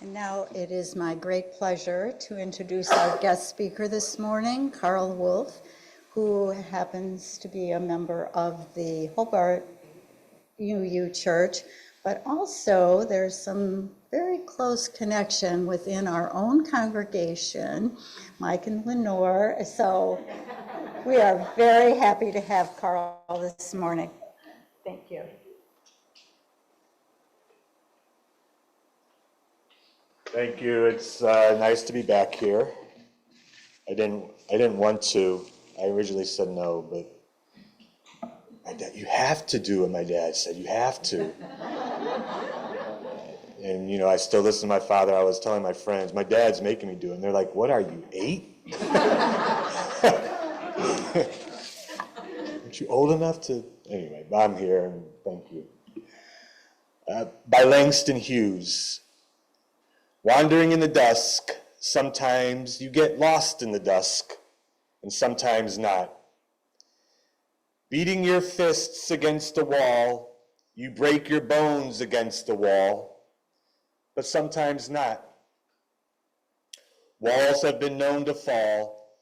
And now it is my great pleasure to introduce our guest speaker this morning, Carl Wolf, who happens to be a member of the Hobart UU Church, but also there's some very close connection within our own congregation, Mike and Lenore. So we are very happy to have Carl this morning. Thank you. Thank you. It's nice to be back here. I didn't want to. I originally said no, but my dad, you have to do what my dad said. You have to. And I still listen to my father. I was telling my friends, my dad's making me do it. And they're like, "What are you, 8? Aren't you old enough to?" Anyway, I'm here, and thank you. By Langston Hughes. Wandering in the dusk, sometimes you get lost in the dusk, and sometimes not. Beating your fists against the wall, you break your bones against the wall, but sometimes not. Walls have been known to fall,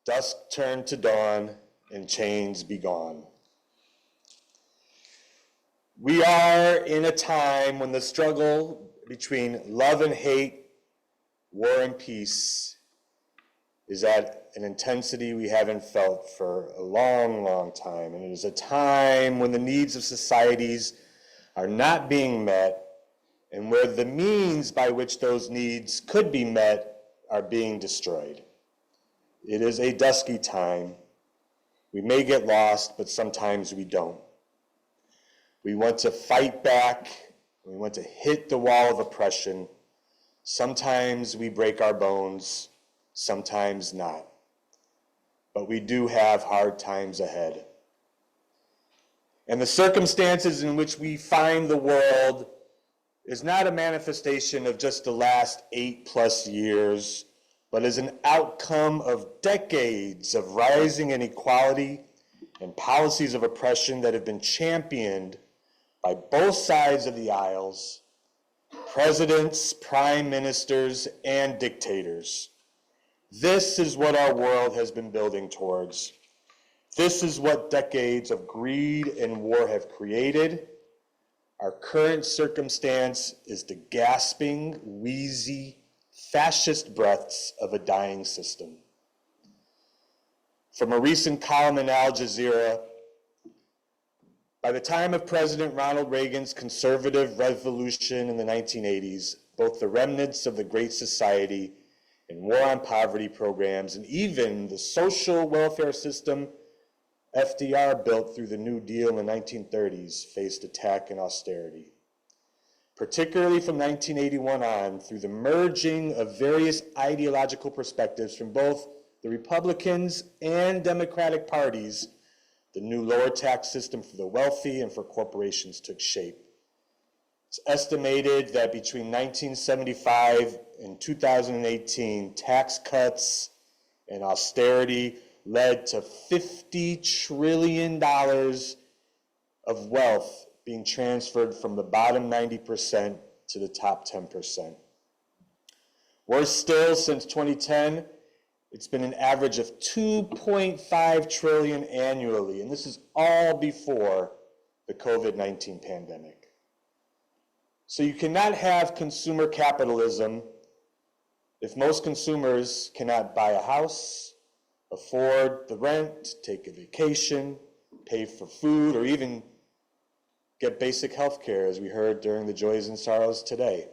dusk turn to dawn, and chains be gone. We are in a time when the struggle between love and hate, war and peace, is at an intensity we haven't felt for a long, long time. And it is a time when the needs of societies are not being met, and where the means by which those needs could be met are being destroyed. It is a dusky time. We may get lost, but sometimes we don't. We want to fight back. We want to hit the wall of oppression. Sometimes we break our bones, sometimes not. But we do have hard times ahead. And the circumstances in which we find the world is not a manifestation of just the last 8+ years, but is an outcome of decades of rising inequality and policies of oppression that have been championed by both sides of the aisles, presidents, prime ministers, and dictators. This is what our world has been building towards. This is what decades of greed and war have created. Our current circumstance is the gasping, wheezy, fascist breaths of a dying system. From a recent column in Al Jazeera, by the time of President Ronald Reagan's conservative revolution in the 1980s, both the remnants of the Great Society and war on poverty programs, and even the social welfare system FDR built through the New Deal in the 1930s, faced attack and austerity. Particularly from 1981 on, through the merging of various ideological perspectives from both the Republicans and Democratic parties, the new lower tax system for the wealthy and for corporations took shape. It's estimated that between 1975 and 2018, tax cuts and austerity led to $50 trillion of wealth being transferred from the bottom 90% to the top 10%. Worse still, since 2010, it's been an average of $2.5 trillion annually, and this is all before the COVID-19 pandemic. So you cannot have consumer capitalism if most consumers cannot buy a house, afford the rent, take a vacation, pay for food, or even get basic health care, as we heard during the joys and sorrows today.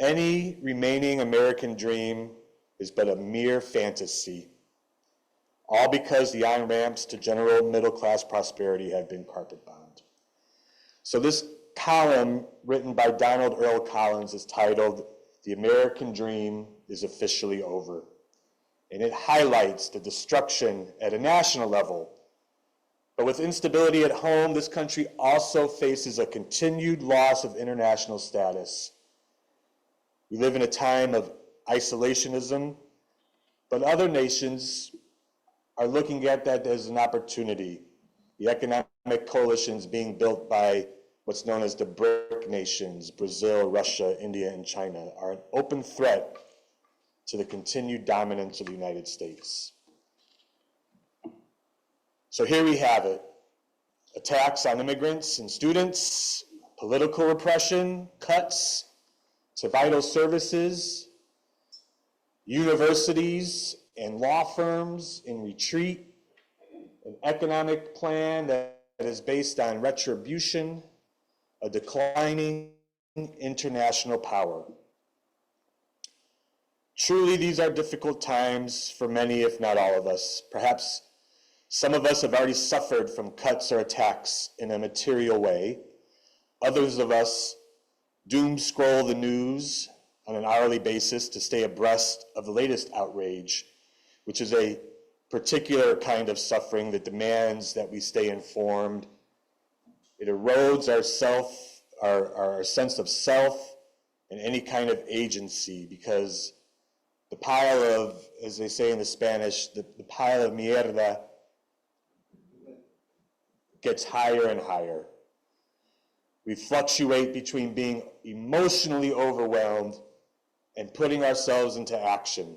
Any remaining American dream is but a mere fantasy, all because the on-ramps to general middle-class prosperity have been carpet-bombed. So this column, written by Donald Earl Collins, is titled, "The American Dream is Officially Over." And it highlights the destruction at a national level. But with instability at home, this country also faces a continued loss of international status. We live in a time of isolationism, but other nations are looking at that as an opportunity. The economic coalitions being built by what's known as the BRIC nations, Brazil, Russia, India, and China, are an open threat to the continued dominance of the United States. So here we have it. Attacks on immigrants and students, political repression, cuts to vital services, universities and law firms in retreat, an economic plan that is based on retribution, a declining international power. Truly, these are difficult times for many, if not all of us. Perhaps some of us have already suffered from cuts or attacks in a material way. Others of us doom scroll the news on an hourly basis to stay abreast of the latest outrage, which is a particular kind of suffering that demands that we stay informed. It erodes our sense of self and any kind of agency, because the pile of, as they say in the Spanish, the pile of mierda gets higher and higher. We fluctuate between being emotionally overwhelmed and putting ourselves into action.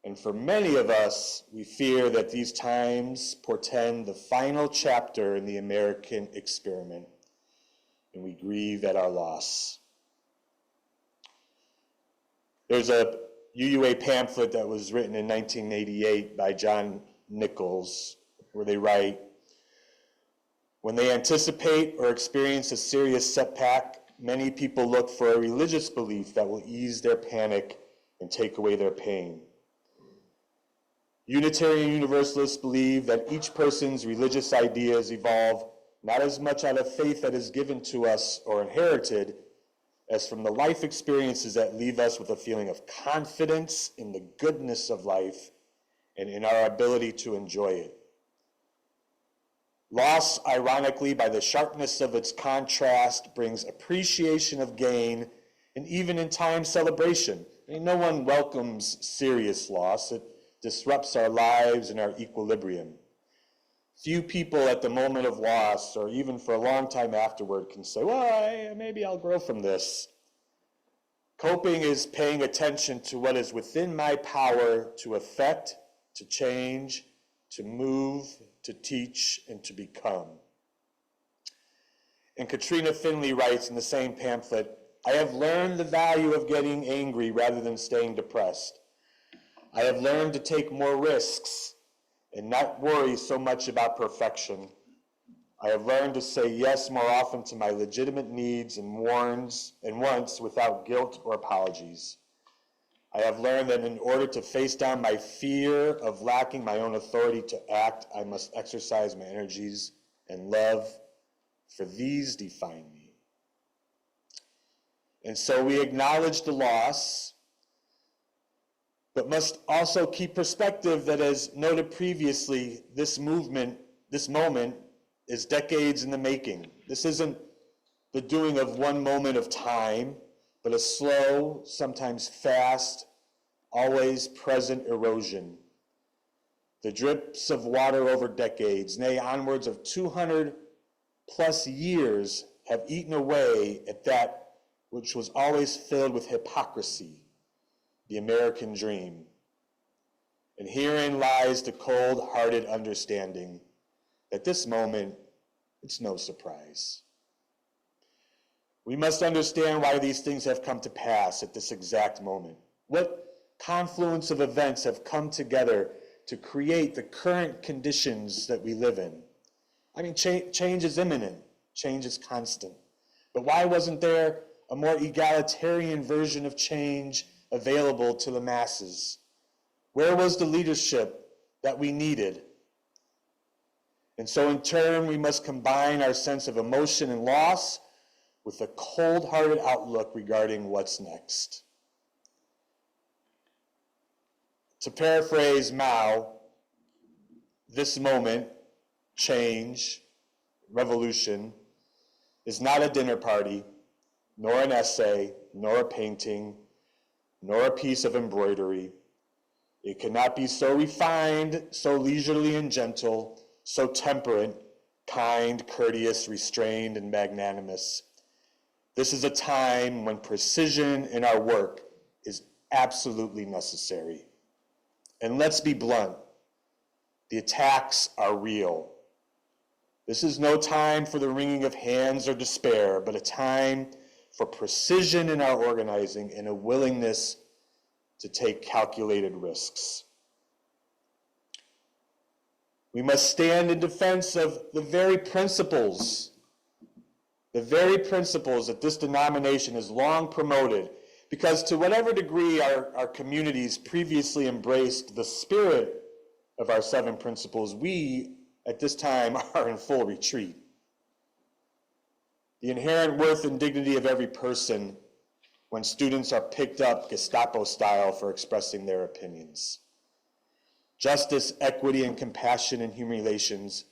And for many of us, we fear that these times portend the final chapter in the American experiment, and we grieve at our loss. There's a UUA pamphlet that was written in 1988 by John Nichols, where they write, "When they anticipate or experience a serious setback, many people look for a religious belief that will ease their panic and take away their pain. Unitarian Universalists believe that each person's religious ideas evolve not as much out of faith that is given to us or inherited, as from the life experiences that leave us with a feeling of confidence in the goodness of life and in our ability to enjoy it. Loss, ironically, by the sharpness of its contrast, brings appreciation of gain, and even in time, celebration. I mean, no one welcomes serious loss. It disrupts our lives and our equilibrium. Few people at the moment of loss, or even for a long time afterward, can say, well, maybe I'll grow from this. Coping is paying attention to what is within my power to affect, to change, to move, to teach, and to become. And Katrina Finley writes in the same pamphlet, I have learned the value of getting angry rather than staying depressed. I have learned to take more risks and not worry so much about perfection. I have learned to say yes more often to my legitimate needs and wants without guilt or apologies. I have learned that in order to face down my fear of lacking my own authority to act, I must exercise my energies and love, for these define me. And so we acknowledge the loss, but must also keep perspective that, as noted previously, this moment is decades in the making. This isn't the doing of one moment of time, but a slow, sometimes fast, always present erosion. The drips of water over decades, nay, onwards of 200 plus years, have eaten away at that which was always filled with hypocrisy, the American dream. And herein lies the cold-hearted understanding that this moment, it's no surprise. We must understand why these things have come to pass at this exact moment. What confluence of events have come together to create the current conditions that we live in? I mean, change is imminent, change is constant. But why wasn't there a more egalitarian version of change available to the masses? Where was the leadership that we needed? And so in turn, we must combine our sense of emotion and loss with a cold-hearted outlook regarding what's next. To paraphrase Mao, this moment, change, revolution, is not a dinner party, nor an essay, nor a painting, nor a piece of embroidery. It cannot be so refined, so leisurely and gentle, so temperate, kind, courteous, restrained, and magnanimous. This is a time when precision in our work is absolutely necessary. And let's be blunt, the attacks are real. This is no time for the wringing of hands or despair, but a time for precision in our organizing and a willingness to take calculated risks. We must stand in defense of the very principles that this denomination has long promoted, because to whatever degree our communities previously embraced the spirit of our 7 principles, we at this time are in full retreat. The inherent worth and dignity of every person when students are picked up Gestapo style for expressing their opinions. Justice, equity, and compassion in human relations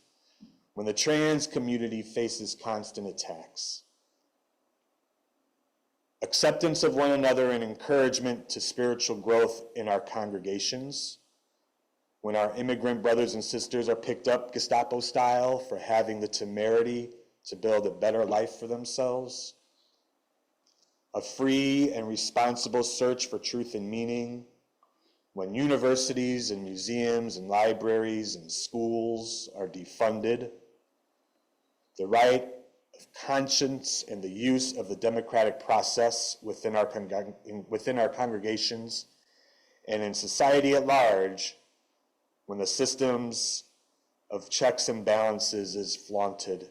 when the trans community faces constant attacks. Acceptance of one another and encouragement to spiritual growth in our congregations when our immigrant brothers and sisters are picked up Gestapo style for having the temerity to build a better life for themselves. A free and responsible search for truth and meaning when universities and museums and libraries and schools are defunded. The right of conscience and the use of the democratic process within our congregations and in society at large when the systems of checks and balances is flaunted.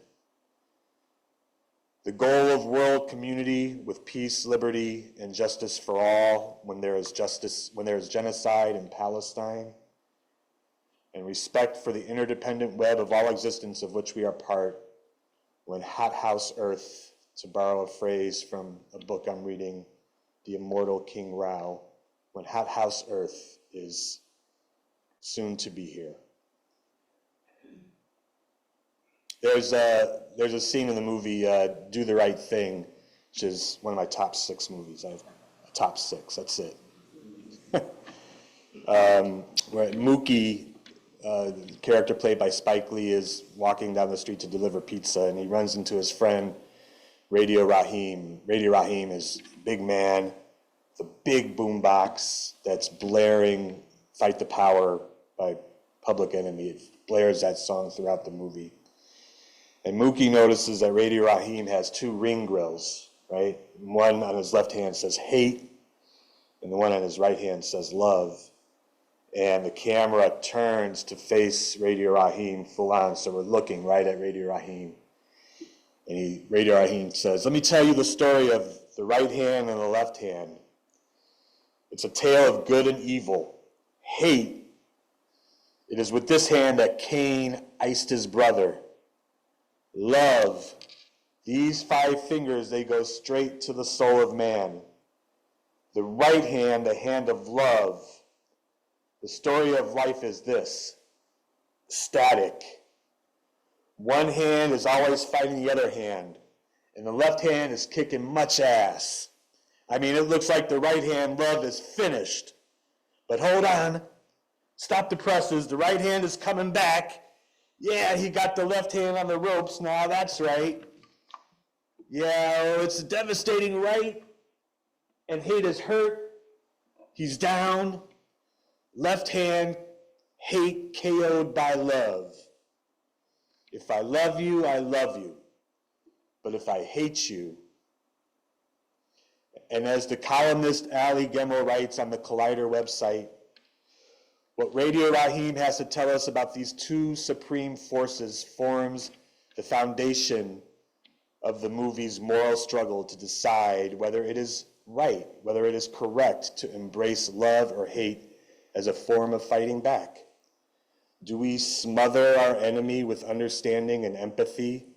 The goal of world community with peace, liberty, and justice for all when there is genocide in Palestine, and respect for the interdependent web of all existence of which we are part when hothouse earth, to borrow a phrase from a book I'm reading, The Immortal King Rao, when hothouse earth is soon to be here. There's a scene in the movie Do the Right Thing, which is one of my top 6 movies. I have a top 6, that's it. Where Mookie, the character played by Spike Lee, is walking down the street to deliver pizza, and he runs into his friend, Radio Raheem. Radio Raheem is a big man, the big boombox that's blaring Fight the Power by Public Enemy. It blares that song throughout the movie. And Mookie notices that Radio Raheem has 2 ring grills, right? One on his left hand says hate, and the one on his right hand says love. And the camera turns to face Radio Raheem full on, so we're looking right at Radio Raheem. And Radio Raheem says, "Let me tell you the story of the right hand and the left hand. It's a tale of good and evil. Hate. It is with this hand that Cain iced his brother. Love, these 5 fingers, they go straight to the soul of man. The right hand, the hand of love. The story of life is this, static. One hand is always fighting the other hand, and the left hand is kicking much ass. I mean, it looks like the right hand love is finished. But hold on, stop the presses, the right hand is coming back. Yeah, he got the left hand on the ropes now, that's right. Yeah, oh, it's a devastating right. And hate is hurt. He's down. Left hand, hate KO'd by love. If I love you, I love you. But if I hate you," and as the columnist Ali Gemmel writes on the Collider website, what Radio Raheem has to tell us about these 2 supreme forces forms the foundation of the movie's moral struggle to decide whether it is right, whether it is correct to embrace love or hate as a form of fighting back. Do we smother our enemy with understanding and empathy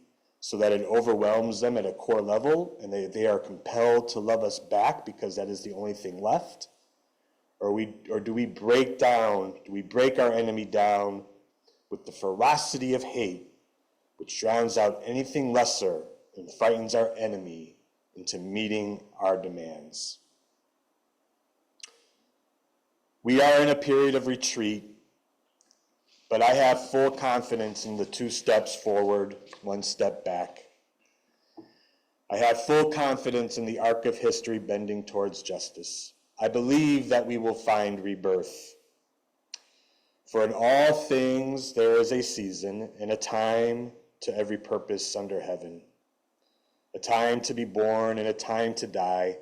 so that it overwhelms them at a core level and they are compelled to love us back because that is the only thing left? Or do we break our enemy down with the ferocity of hate, which drowns out anything lesser and frightens our enemy into meeting our demands? We are in a period of retreat, but I have full confidence in the 2 steps forward, 1 step back. I have full confidence in the arc of history bending towards justice. I believe that we will find rebirth. For in all things there is a season and a time to every purpose under heaven. A time to be born and a time to die.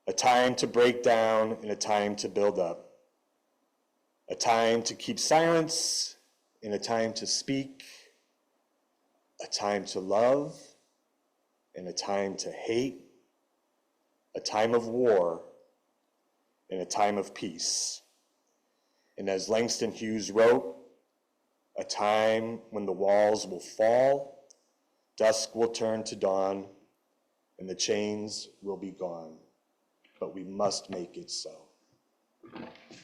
A time to break down and a time to build up. A time to keep silence and a time to speak. A time to love and a time to hate. A time of war and a time of peace. And as Langston Hughes wrote, a time when the walls will fall, dusk will turn to dawn, and the chains will be gone. But we must make it so.